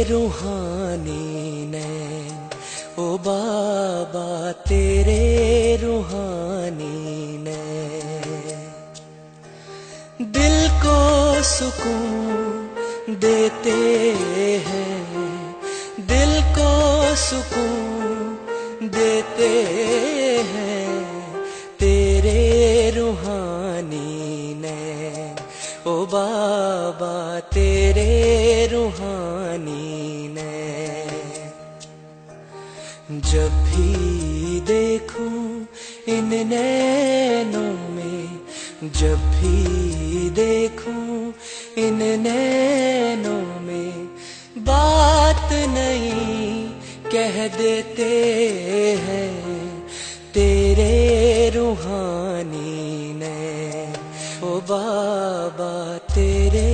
रूहानी नैन, ओ बाबा तेरे रूहानी नैन, दिल को सुकून देते हैं, दिल को सुकून देते हैं, तेरे रूहानी नैन, ओ बाबा तेरे रूहानी नैन। जब भी देखूं इन नैनों में, जब भी देखूं इन नैनों में, बात नहीं कह देते हैं, तेरे रूहानी नैन, ओ बाबा तेरे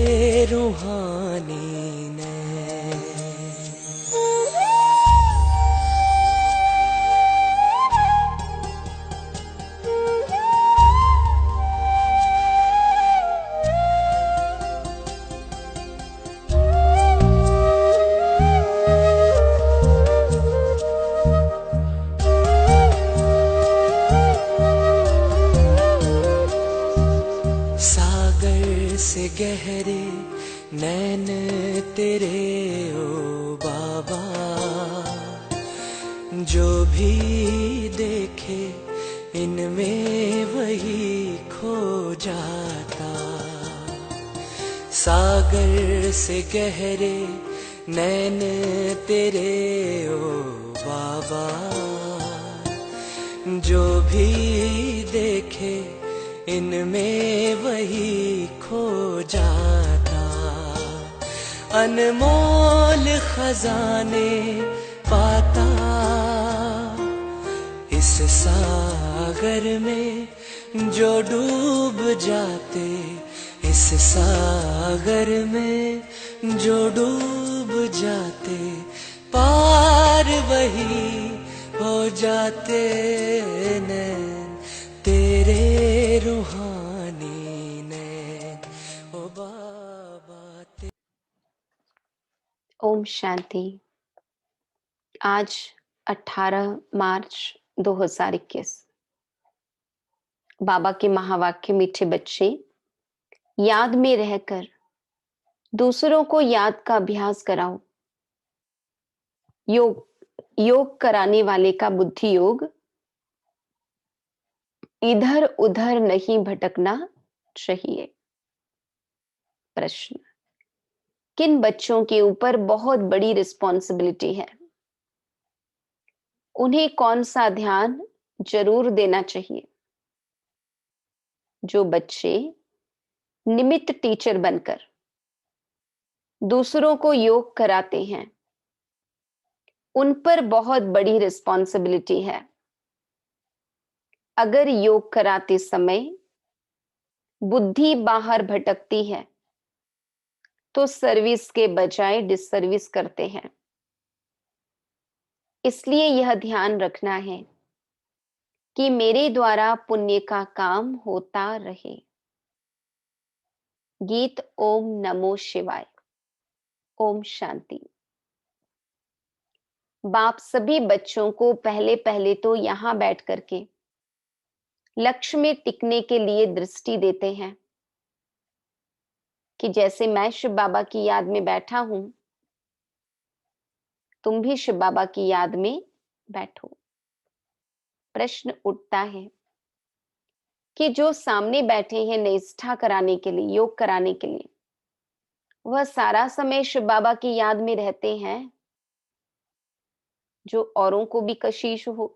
रूहानी नैन। सागर से गहरे नैन तेरे ओ बाबा, जो भी देखे इनमें वही खो जाता। सागर से गहरे नैन तेरे ओ बाबा, जो भी देखे इनमें वही खो जाता। अनमोल खजाने पाता इस सागर में जो डूब जाते, इस सागर में जो डूब जाते, पार वही हो जाते नैन, तेरे रूहानी नैन, ओ बाबा। ओम शांति। आज 18 मार्च 2021। बाबा के महावाक्य मीठे बच्चे, याद में रहकर दूसरों को याद का अभ्यास कराओ। योग कराने वाले का बुद्धि योग, इधर उधर नहीं भटकना चाहिए। प्रश्न, किन बच्चों के ऊपर बहुत बड़ी रिस्पॉन्सिबिलिटी है? उन्हें कौन सा ध्यान जरूर देना चाहिए? जो बच्चे निमित्त टीचर बनकर दूसरों को योग कराते हैं, उन पर बहुत बड़ी रिस्पॉन्सिबिलिटी है। अगर योग कराते समय बुद्धि बाहर भटकती है तो सर्विस के बजाय डिसर्विस करते हैं। इसलिए यह ध्यान रखना है कि मेरे द्वारा पुण्य का काम होता रहे। गीत ओम नमो शिवाय। ओम शांति। बाप सभी बच्चों को पहले पहले तो यहां बैठ करके लक्ष्य में टिकने के लिए दृष्टि देते हैं कि जैसे मैं शिव बाबा की याद में बैठा हूं, तुम भी शिव बाबा की याद में बैठो। प्रश्न उठता है कि जो सामने बैठे हैं निष्ठा कराने के लिए, योग कराने के लिए, वह सारा समय शिव बाबा की याद में रहते हैं जो औरों को भी कशीश हो?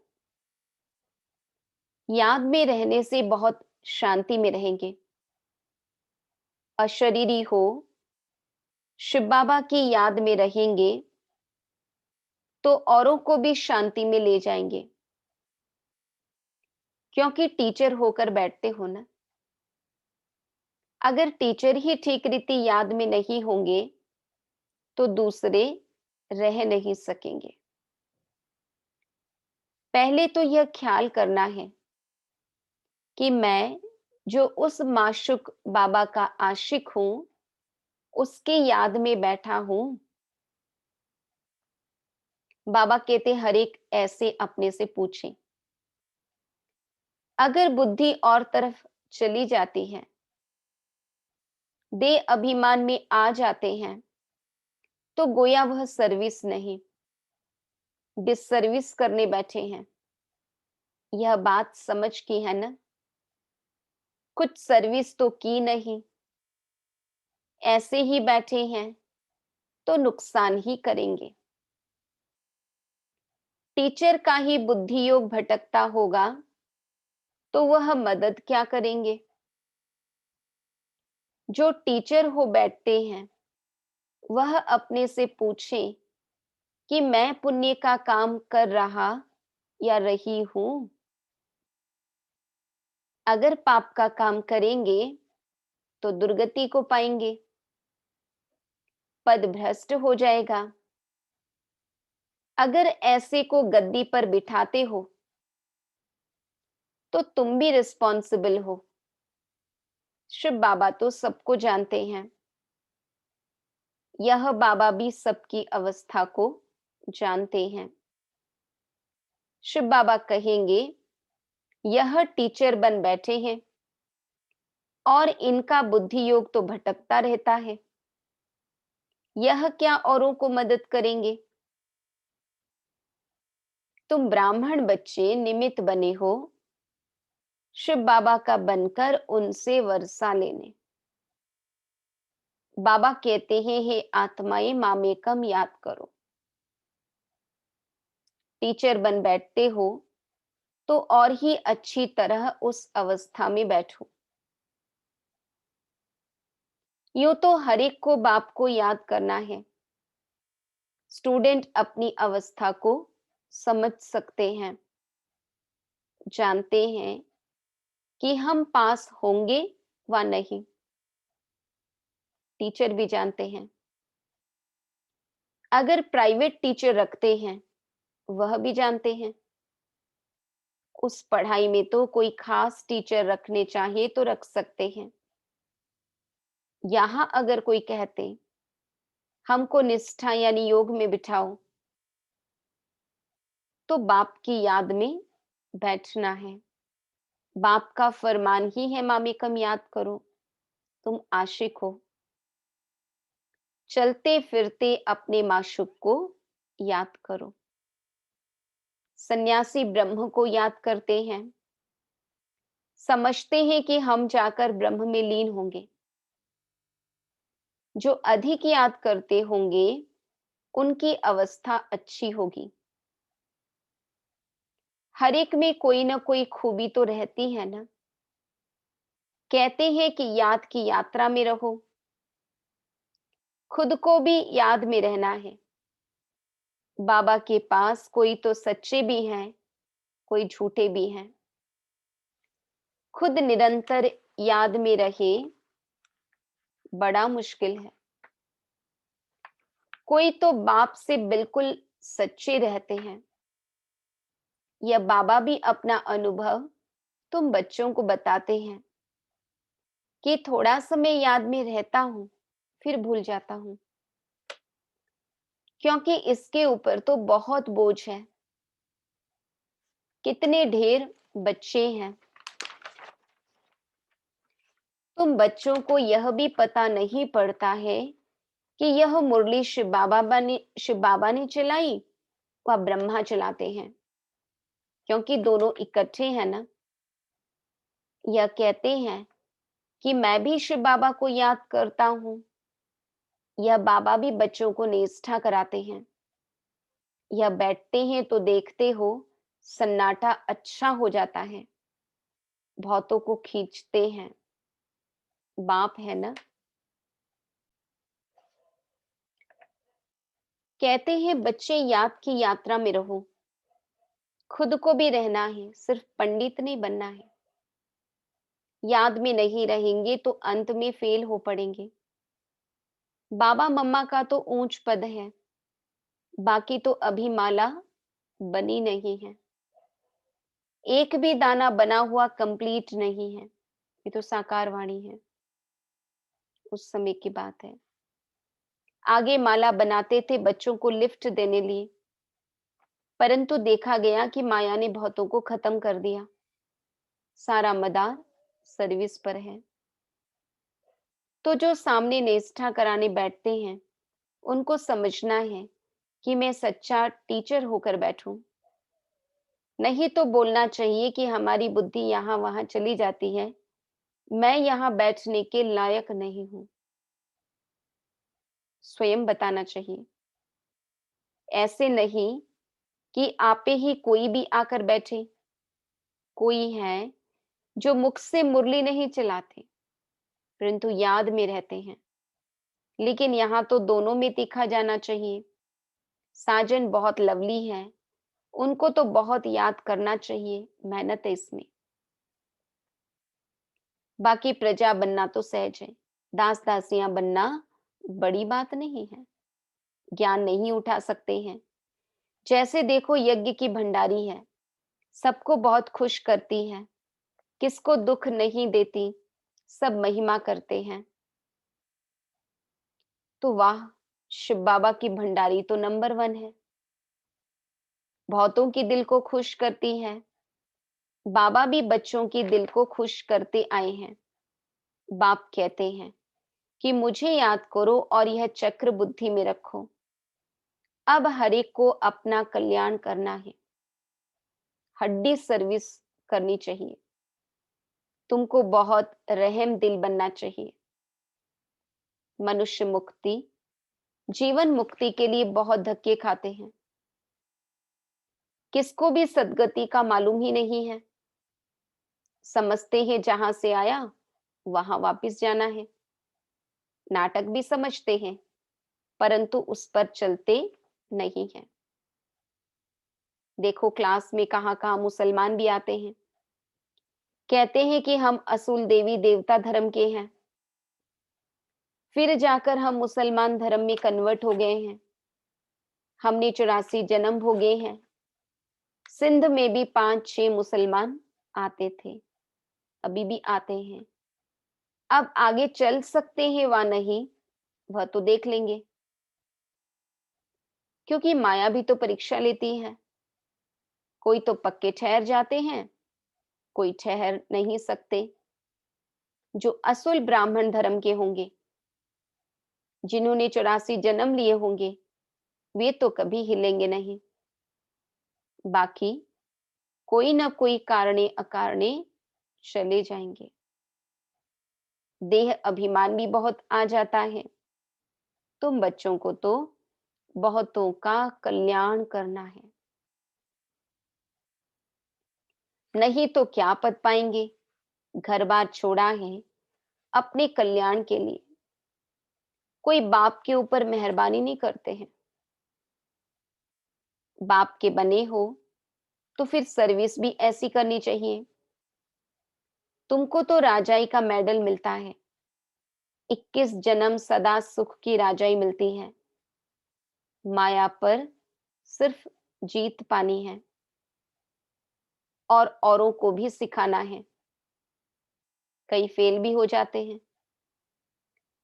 याद में रहने से बहुत शांति में रहेंगे। अशरीरी हो, शिव बाबा की याद में रहेंगे तो औरों को भी शांति में ले जाएंगे, क्योंकि टीचर होकर बैठते हो ना। अगर टीचर ही ठीक रीति याद में नहीं होंगे तो दूसरे रह नहीं सकेंगे। पहले तो यह ख्याल करना है कि मैं जो उस माशूक बाबा का आशिक हूं, उसके याद में बैठा हूं, बाबा कहते हर एक ऐसे अपने से पूछे, अगर बुद्धि और तरफ चली जाती है, देह अभिमान में आ जाते हैं, तो गोया वह सर्विस नहीं, डिसर्विस करने बैठे हैं। यह बात समझ की है ना? कुछ सर्विस तो की नहीं, ऐसे ही बैठे हैं तो नुकसान ही करेंगे। टीचर का ही बुद्धि योग भटकता होगा तो वह मदद क्या करेंगे? जो टीचर हो बैठते हैं, वह अपने से पूछें कि मैं पुण्य का काम कर रहा या रही हूं। अगर पाप का काम करेंगे तो दुर्गति को पाएंगे, पद भ्रष्ट हो जाएगा। अगर ऐसे को गद्दी पर बिठाते हो तो तुम भी रिस्पॉन्सिबल हो। शिव बाबा तो सबको जानते हैं, यह बाबा भी सबकी अवस्था को जानते हैं। शिव बाबा कहेंगे, यह टीचर बन बैठे हैं और इनका बुद्धि योग तो भटकता रहता है, यह क्या औरों को मदद करेंगे? तुम ब्राह्मण बच्चे निमित्त बने हो शिव बाबा का बनकर उनसे वर्षा लेने। बाबा कहते हैं, हे आत्माएं मामेकम याद करो। टीचर बन बैठते हो तो और ही अच्छी तरह उस अवस्था में बैठो। यूं तो हर एक को बाप को याद करना है। स्टूडेंट अपनी अवस्था को समझ सकते हैं, जानते हैं कि हम पास होंगे व नहीं। टीचर भी जानते हैं। अगर प्राइवेट टीचर रखते हैं, वह भी जानते हैं। उस पढ़ाई में तो कोई खास टीचर रखने चाहे तो रख सकते हैं। यहां अगर कोई कहते हमको निष्ठा यानी योग में बिठाओ, तो बाप की याद में बैठना है। बाप का फरमान ही है, मामेकम याद करो। तुम आशिक हो, चलते फिरते अपने माशूक को याद करो। सन्यासी ब्रह्म को याद करते हैं, समझते हैं कि हम जाकर ब्रह्म में लीन होंगे। जो अधिक याद करते होंगे उनकी अवस्था अच्छी होगी। हर एक में कोई ना कोई खूबी तो रहती है ना। कहते हैं कि याद की यात्रा में रहो, खुद को भी याद में रहना है। बाबा के पास कोई तो सच्चे भी हैं, कोई झूठे भी हैं। खुद निरंतर याद में रहे, बड़ा मुश्किल है। कोई तो बाप से बिल्कुल सच्चे रहते हैं। यह बाबा भी अपना अनुभव तुम बच्चों को बताते हैं कि थोड़ा समय याद में रहता हूं, फिर भूल जाता हूं, क्योंकि इसके ऊपर तो बहुत बोझ है। कितने ढेर बच्चे हैं। तुम बच्चों को यह भी पता नहीं पड़ता है कि यह मुरली शिव बाबा ने चलाई व ब्रह्मा चलाते हैं, क्योंकि दोनों इकट्ठे हैं ना। यह कहते हैं कि मैं भी शिव बाबा को याद करता हूं। यह बाबा भी बच्चों को निष्ठा कराते हैं। यह बैठते हैं तो देखते हो सन्नाटा अच्छा हो जाता है, बहुतों को खींचते हैं। बाप है ना। कहते हैं बच्चे याद की यात्रा में रहो, खुद को भी रहना है, सिर्फ पंडित नहीं बनना है। याद में नहीं रहेंगे तो अंत में फेल हो पड़ेंगे। बाबा मम्मा का तो ऊंच पद है, बाकी तो अभी माला बनी नहीं है। एक भी दाना बना हुआ कंप्लीट नहीं है। ये तो साकार वाणी है, उस समय की बात है। आगे माला बनाते थे बच्चों को लिफ्ट देने लिए, परंतु देखा गया कि माया ने बहुतों को खत्म कर दिया। सारा मदार सर्विस पर है। तो जो सामने निष्ठा कराने बैठते हैं, उनको समझना है कि मैं सच्चा टीचर होकर बैठूं। नहीं तो बोलना चाहिए कि हमारी बुद्धि यहाँ वहां चली जाती है, मैं यहाँ बैठने के लायक नहीं हूं। स्वयं बताना चाहिए। ऐसे नहीं कि आपे ही कोई भी आकर बैठे। कोई है जो मुख से मुरली नहीं चलाते, परंतु याद में रहते हैं। लेकिन यहाँ तो दोनों में तीखा जाना चाहिए। साजन बहुत लवली है, उनको तो बहुत याद करना चाहिए, मेहनत है इसमें। बाकी प्रजा बनना तो सहज है, दास दासियां बनना बड़ी बात नहीं है। ज्ञान नहीं उठा सकते हैं। जैसे देखो यज्ञ की भंडारी है, सबको बहुत खुश करती है, किसको दुख नहीं देती, सब महिमा करते हैं। तो वाह, शिव बाबा की भंडारी तो नंबर 1 है। बहुतों की दिल को खुश करती है। बाबा भी बच्चों की दिल को खुश करते आए हैं। बाप कहते हैं कि मुझे याद करो और यह चक्र बुद्धि में रखो। अब हर एक को अपना कल्याण करना है। हड्डी सर्विस करनी चाहिए। तुमको बहुत रहम दिल बनना चाहिए। मनुष्य मुक्ति, जीवन मुक्ति के लिए बहुत धक्के खाते हैं। किसको भी सदगति का मालूम ही नहीं है। समझते हैं जहां से आया वहां वापस जाना है। नाटक भी समझते हैं, परंतु उस पर चलते नहीं हैं। देखो क्लास में कहां कहां मुसलमान भी आते हैं, कहते हैं कि हम असूल देवी देवता धर्म के हैं। फिर जाकर हम मुसलमान धर्म में कन्वर्ट हो गए हैं। हमने 84 जन्म भोगे हैं। सिंध में भी 5-6 मुसलमान आते थे, अभी भी आते हैं। अब आगे चल सकते हैं वा नहीं, वह तो देख लेंगे, क्योंकि माया भी तो परीक्षा लेती है। कोई तो पक्के ठहर जाते हैं, कोई ठहर नहीं सकते। जो असुल ब्राह्मण धर्म के होंगे, जिन्होंने 84 जन्म लिए होंगे, वे तो कभी हिलेंगे नहीं। बाकी कोई ना कोई कारणे अकारणे चले जाएंगे। देह अभिमान भी बहुत आ जाता है। तुम बच्चों को तो बहुतों का कल्याण करना है, नहीं तो क्या पद पाएंगे। घर बार छोड़ा है अपने कल्याण के लिए। कोई बाप के ऊपर मेहरबानी नहीं करते हैं। बाप के बने हो तो फिर सर्विस भी ऐसी करनी चाहिए। तुमको तो राजाई का मेडल मिलता है। 21 जन्म सदा सुख की राजाई मिलती है। माया पर सिर्फ जीत पानी है और औरों को भी सिखाना है। कई फेल भी हो जाते हैं।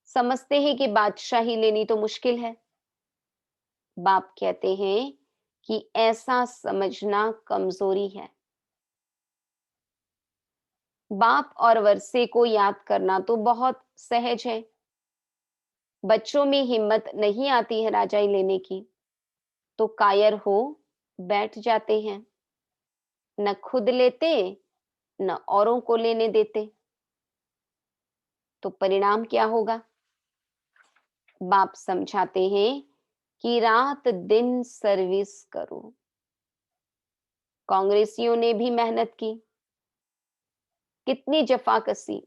समझते हैं कि बादशाही लेनी तो मुश्किल है। बाप कहते हैं कि ऐसा समझना कमजोरी है। बाप और वर्षे को याद करना तो बहुत सहज है। बच्चों में हिम्मत नहीं आती है राजाई लेने की, तो कायर हो बैठ जाते हैं। न खुद लेते न औरों को लेने देते। तो परिणाम क्या होगा? बाप समझाते हैं कि रात दिन सर्विस करो। कांग्रेसियों ने भी मेहनत की, कितनी जफाकसी,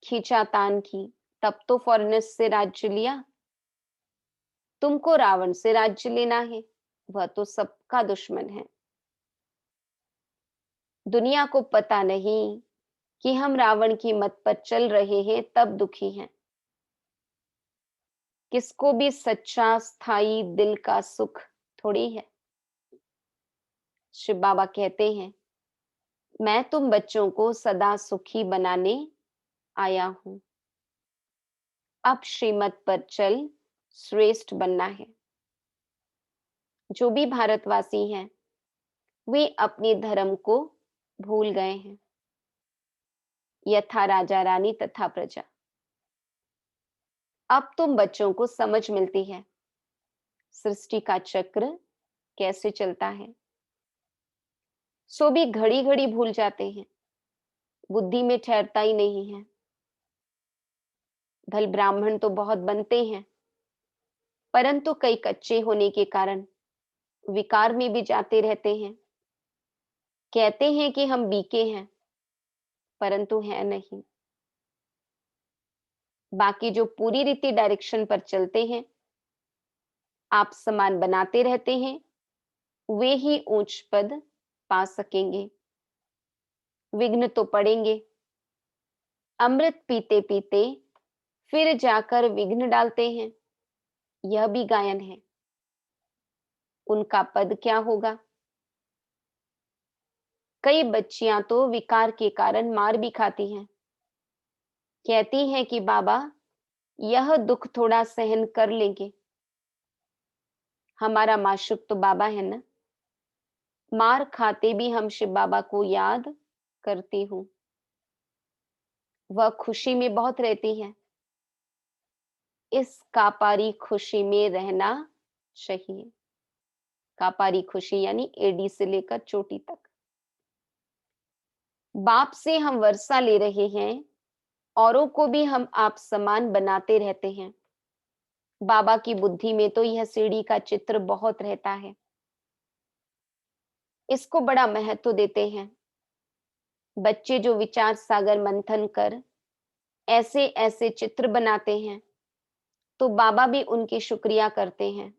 खींचातान की, तब तो फॉरेनर्स से राज्य लिया। तुमको रावण से राज्य लेना है, वह तो सबका दुश्मन है। दुनिया को पता नहीं कि हम रावण की मत पर चल रहे हैं, तब दुखी हैं। किसको भी सच्चा स्थायी दिल का सुख थोड़ी है। शिव बाबा कहते हैं, मैं तुम बच्चों को सदा सुखी बनाने आया हूं। अब श्रीमत पर चल श्रेष्ठ बनना है। जो भी भारतवासी हैं, वे अपने धर्म को भूल गए हैं। यथा राजा रानी तथा प्रजा। अब तुम बच्चों को समझ मिलती है सृष्टि का चक्र कैसे चलता है। सो भी घड़ी घड़ी भूल जाते हैं, बुद्धि में ठहरता ही नहीं है। भल ब्राह्मण तो बहुत बनते हैं, परंतु कई कच्चे होने के कारण विकार में भी जाते रहते हैं। कहते हैं कि हम बीके हैं, परंतु है नहीं। बाकी जो पूरी रीति डायरेक्शन पर चलते हैं, आप समान बनाते रहते हैं, वे ही ऊंच पद पा सकेंगे। विघ्न तो पड़ेंगे। अमृत पीते पीते फिर जाकर विघ्न डालते हैं, यह भी गायन है। उनका पद क्या होगा। कई बच्चियां तो विकार के कारण मार भी खाती हैं। कहती हैं कि बाबा यह दुख थोड़ा सहन कर लेंगे। हमारा माशुक तो बाबा है ना। मार खाते भी हम शिव बाबा को याद करती हूँ। वह खुशी में बहुत रहती है। इस कापारी खुशी में रहना चाहिए। कापारी खुशी यानी एडी से लेकर चोटी तक। बाप से हम वर्षा ले रहे हैं, औरों को भी हम आप समान बनाते रहते हैं। बाबा की बुद्धि में तो यह सीढ़ी का चित्र बहुत रहता है। इसको बड़ा महत्व देते हैं। बच्चे जो विचार सागर मंथन कर ऐसे ऐसे चित्र बनाते हैं, तो बाबा भी उनकी शुक्रिया करते हैं।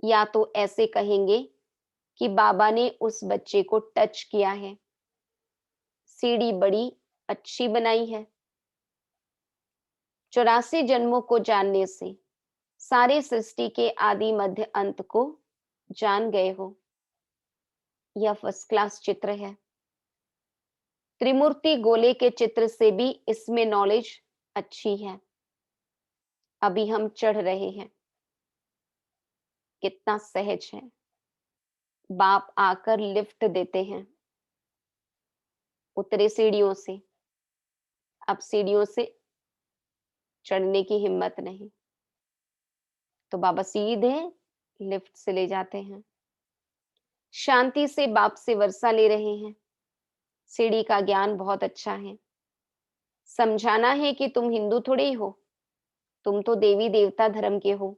या तो ऐसे कहेंगे कि बाबा ने उस बच्चे को टच किया है, सीढ़ी बड़ी अच्छी बनाई है। 84 जन्मों को जानने से सारे सृष्टि के आदि मध्य अंत को जान गए हो। यह फर्स्ट क्लास चित्र है। त्रिमूर्ति गोले के चित्र से भी इसमें नॉलेज अच्छी है। अभी हम चढ़ रहे हैं, कितना सहज है। बाप आकर लिफ्ट देते हैं। उतरे सीढ़ियों से, अब सीढ़ियों से चढ़ने की हिम्मत नहीं, तो बाबा सीधे लिफ्ट से ले जाते हैं। शांति से बाप से वर्षा ले रहे हैं। सीढ़ी का ज्ञान बहुत अच्छा है। समझाना है कि तुम हिंदू थोड़े ही हो, तुम तो देवी देवता धर्म के हो।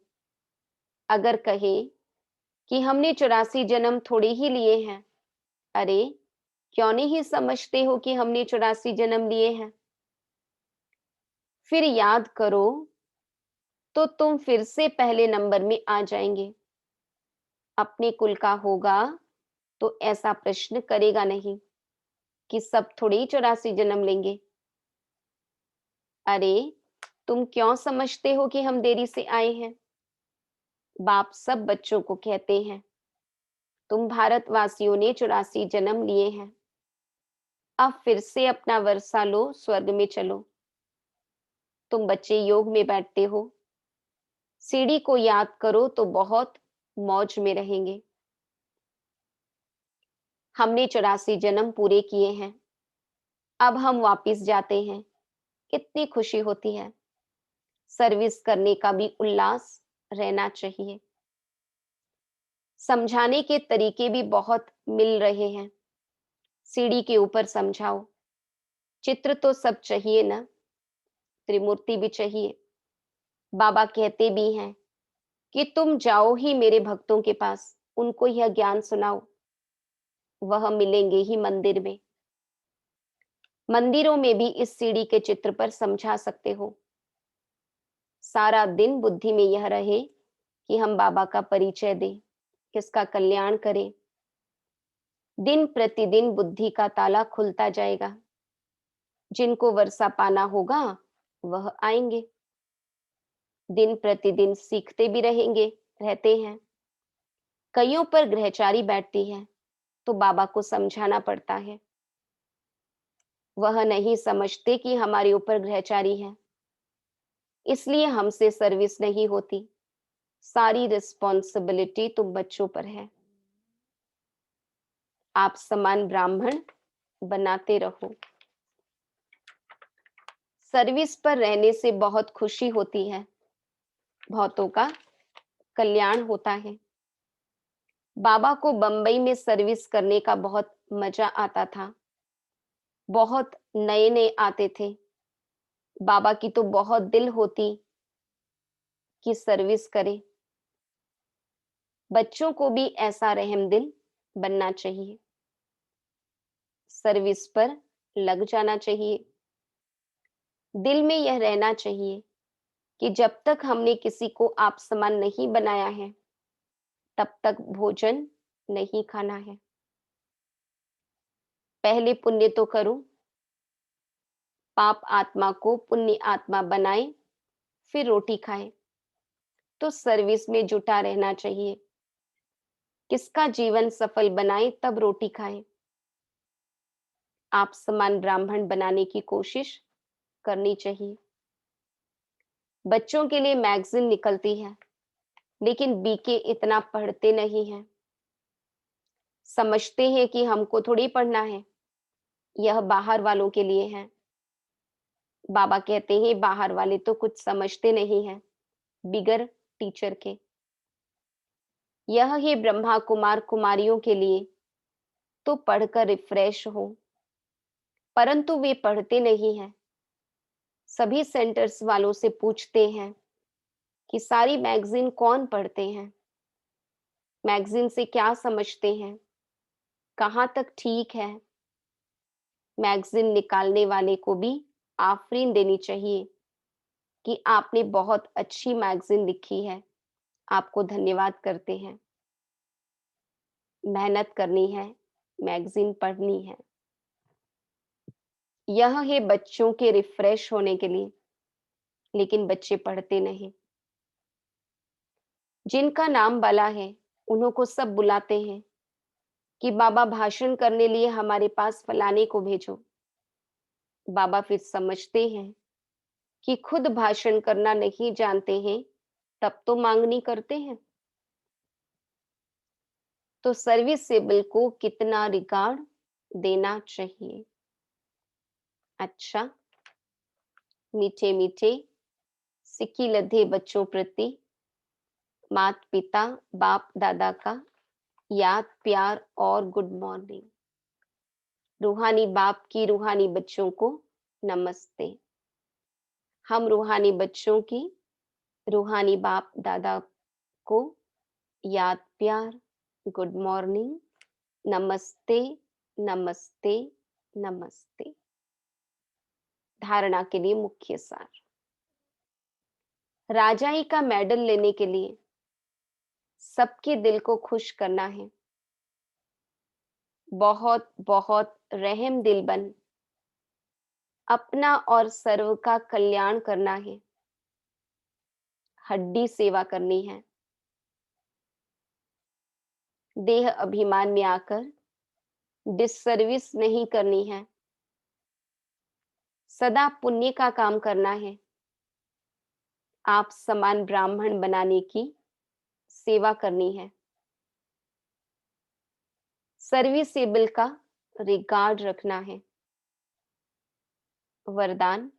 अगर कहे कि हमने 84 जन्म थोड़े ही लिए हैं, अरे क्यों नहीं समझते हो कि हमने 84 जन्म लिए हैं। फिर याद करो तो तुम फिर से पहले नंबर में आ जाएंगे। अपने कुल का होगा तो ऐसा प्रश्न करेगा नहीं कि सब थोड़े ही 84 जन्म लेंगे। अरे तुम क्यों समझते हो कि हम देरी से आए हैं। बाप सब बच्चों को कहते हैं, तुम भारतवासियों ने 84 जन्म लिए हैं। अब फिर से अपना वर्षा लो, स्वर्ग में चलो। तुम बच्चे योग में बैठते हो, सीढ़ी को याद करो तो बहुत मौज में रहेंगे। हमने 84 जन्म पूरे किए हैं, अब हम वापिस जाते हैं। कितनी खुशी होती है। सर्विस करने का भी उल्लास रहना चाहिए। समझाने के तरीके भी बहुत मिल रहे हैं। सीढ़ी के ऊपर समझाओ। चित्र तो सब चाहिए ना, त्रिमूर्ति भी चाहिए। बाबा कहते भी हैं कि तुम जाओ ही मेरे भक्तों के पास, उनको यह ज्ञान सुनाओ। वह मिलेंगे ही मंदिर में। मंदिरों में भी इस सीढ़ी के चित्र पर समझा सकते हो। सारा दिन बुद्धि में यह रहे कि हम बाबा का परिचय दें, किसका कल्याण करें। दिन प्रतिदिन बुद्धि का ताला खुलता जाएगा। जिनको वर्षा पाना होगा वह आएंगे। दिन प्रतिदिन सीखते भी रहते हैं। कईयों पर ग्रहचारी बैठती है तो बाबा को समझाना पड़ता है। वह नहीं समझते कि हमारे ऊपर ग्रहचारी है, इसलिए हमसे सर्विस नहीं होती। सारी रिस्पॉन्सिबिलिटी तुम बच्चों पर है। आप समान ब्राह्मण बनाते रहो। सर्विस पर रहने से बहुत खुशी होती है, बहुतों का कल्याण होता है। बाबा को बंबई में सर्विस करने का बहुत मजा आता था। बहुत नए नए आते थे। बाबा की तो बहुत दिल होती कि सर्विस करे। बच्चों को भी ऐसा रहम दिल बनना चाहिए, सर्विस पर लग जाना चाहिए। दिल में यह रहना चाहिए कि जब तक हमने किसी को आप समान नहीं बनाया है, तब तक भोजन नहीं खाना है। पहले पुण्य तो करो, पाप आत्मा को पुण्य आत्मा बनाए, फिर रोटी खाए। तो सर्विस में जुटा रहना चाहिए। किसका जीवन सफल बनाए तब रोटी खाएं। आप समान ब्राह्मण बनाने की कोशिश करनी चाहिए। बच्चों के लिए मैगजीन निकलती है, लेकिन बीके इतना पढ़ते नहीं हैं। समझते हैं कि हमको थोड़ी पढ़ना है, यह बाहर वालों के लिए है। बाबा कहते हैं बाहर वाले तो कुछ समझते नहीं हैं, बिगर टीचर के। यह ही ब्रह्मा कुमार कुमारियों के लिए तो पढ़कर रिफ्रेश हो, परंतु वे पढ़ते नहीं हैं। सभी सेंटर्स वालों से पूछते हैं कि सारी मैगजीन कौन पढ़ते हैं, मैगजीन से क्या समझते हैं, कहाँ तक ठीक है। मैगजीन निकालने वाले को भी आफरीन देनी चाहिए कि आपने बहुत अच्छी मैगजीन लिखी है, आपको धन्यवाद करते हैं। मेहनत करनी है, मैगजीन पढ़नी है। यह है बच्चों के रिफ्रेश होने के लिए, लेकिन बच्चे पढ़ते नहीं। जिनका नाम बला है, उन्हों को सब बुलाते हैं कि बाबा भाषण करने लिए हमारे पास फलाने को भेजो। बाबा फिर समझते हैं कि खुद भाषण करना नहीं जानते हैं, तब तो मांगनी करते हैं। तो सर्विसेबल को कितना रिगार्ड देना चाहिए। अच्छा, मीठे मीठे सिक्की लधे बच्चों प्रति माता पिता बाप दादा का याद प्यार और गुड मॉर्निंग। रूहानी बाप की रूहानी बच्चों को नमस्ते। हम रूहानी बच्चों की रूहानी बाप दादा को याद प्यार, गुड मॉर्निंग, नमस्ते, नमस्ते, नमस्ते। धारणा के लिए मुख्य सार। राजाई का मेडल लेने के लिए सबके दिल को खुश करना है। बहुत बहुत रहम दिल बन अपना और सर्व का कल्याण करना है। हड्डी सेवा करनी है। देह अभिमान में आकर डिससर्विस नहीं करनी है। सदा पुण्य का काम करना है। आप समान ब्राह्मण बनाने की सेवा करनी है। सर्विसेबल का रिगार्ड रखना है। वरदान,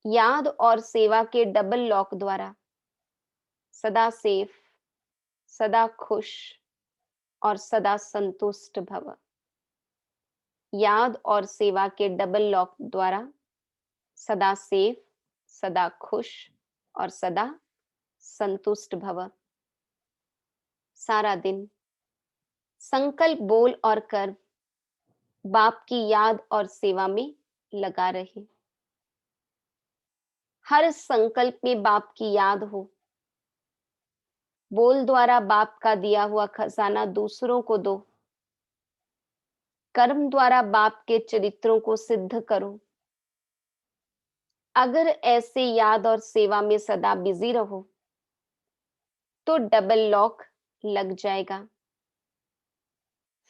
याद और सेवा के डबल लॉक द्वारा सदा सेफ, सदा खुश और सदा संतुष्ट भव। याद और सेवा के डबल लॉक द्वारा सदा सेफ, सदा खुश और सदा संतुष्ट भव। सारा दिन संकल्प बोल और कर बाप की याद और सेवा में लगा रहे। हर संकल्प में बाप की याद हो। बोल द्वारा बाप का दिया हुआ खजाना दूसरों को दो। कर्म द्वारा बाप के चरित्रों को सिद्ध करो। अगर ऐसे याद और सेवा में सदा बिजी रहो तो डबल लॉक लग जाएगा।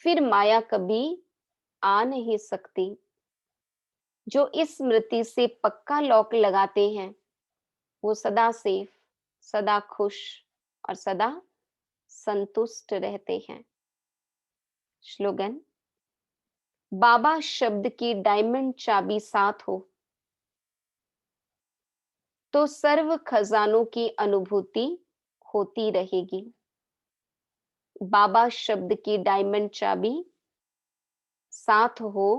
फिर माया कभी आ नहीं सकती। जो इस स्मृति से पक्का लॉक लगाते हैं वो सदा सेफ, सदा खुश और सदा संतुष्ट रहते हैं। स्लोगन, बाबा शब्द की डायमंड चाबी साथ हो तो सर्व खजानों की अनुभूति होती रहेगी। बाबा शब्द की डायमंड चाबी साथ हो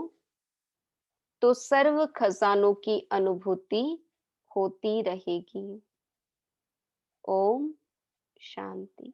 तो सर्व खजानों की अनुभूति होती रहेगी। ओम शांति।